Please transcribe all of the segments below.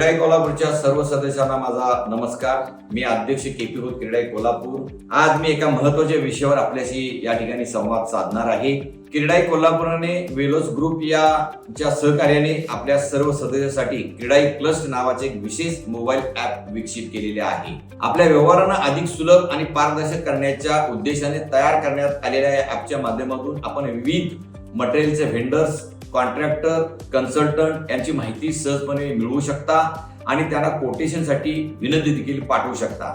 क्रीडाई कोल्हापूरच्या सर्व सदस्यांना माझा नमस्कार। मी अध्यक्ष केपी होत क्रीडाई कोल्हापूर। आज मी एका महत्त्वाच्या विषयावर आपल्याशी या ठिकाणी संवाद साधणार आहे। क्रीडाई कोल्हापूरने वेलोस ग्रुप याच्या सहकार्याने आपल्या सर्व सदस्यांसाठी क्रीडाई प्लस नावाचे एक विशेष मोबाईल ऍप विकसित केलेले आहे। आपल्या व्यवहारांना अधिक सुलभ आणि पारदर्शक करण्याच्या उद्देशाने तयार करण्यात आलेल्या या ऍपच्या माध्यमातून आपण विविध मटेरियलचे व्हेंडर्स, कॉन्ट्रॅक्टर, कन्सल्टंट यांची माहिती सहजपणे मिळवू शकता आणि त्यांना कोटेशनसाठी विनंती देखील पाठवू शकता।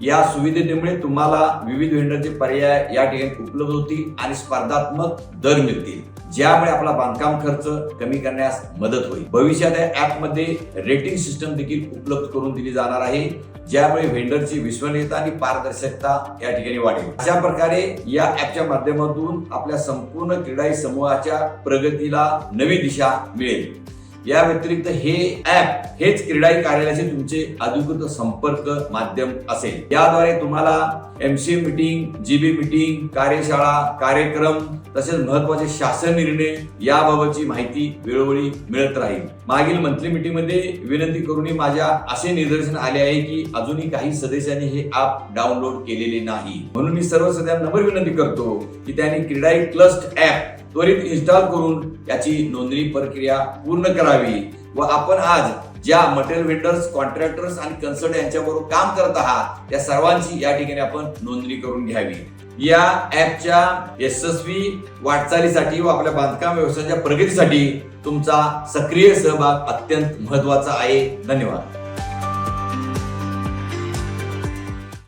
या सुविधेमुळे तुम्हाला विविध व्हेंडरचे पर्याय या ठिकाणी उपलब्ध होतील आणि स्पर्धात्मक दर मिळतील, ज्यामुळे आपला बांधकाम खर्च कमी करण्यास मदत होईल। भविष्यात या ऍप मध्ये रेटिंग सिस्टम देखील उपलब्ध करून दिली जाणार आहे, ज्यामुळे व्हेंडरची विश्वसनीयता आणि पारदर्शकता या ठिकाणी वाढेल। अशा प्रकारे या ऍपच्या माध्यमातून आपल्या संपूर्ण क्रीडाई समूहाच्या प्रगतीला नवी दिशा मिळेल। या व्यतिरिक्त हे ऍप हेच क्रीडाई कार्यालयाचे तुमचे अधिकृत संपर्क माध्यम असेल। याद्वारे तुम्हाला एमसीए मीटिंग, जीबी मीटिंग, कार्यशाळा, कार्यक्रम तसेच महत्त्वाचे शासन निर्णय याबाबतची माहिती वेळोवेळी मिळत राहील। मागील मंथली मीटिंग मध्ये विनंती करूनही माझ्या असे निदर्शन आले आहे की अजूनही काही सदस्यांनी हे ऍप डाउनलोड केलेले नाही, म्हणून मी सर्व सदस्यांना नम्र विनंती करतो की त्यांनी क्रीडाई प्लस ऍप त्वरित इन्स्टॉल करून याची नोंदणी प्रक्रिया पूर्ण करावी व आपण आज ज्या मटेरियल व्हेंडर्स, कॉन्ट्रॅक्टर्स आणि कन्सल्टंट यांच्याबरोबर काम करत आहात त्या सर्वांची या ठिकाणी आपण नोंदणी करून घ्यावी। या ऍपच्या यशस्वी वाटचालीसाठी व आपल्या बांधकाम व्यवसायाच्या प्रगतीसाठी तुमचा सक्रिय सहभाग अत्यंत महत्त्वाचा आहे। धन्यवाद।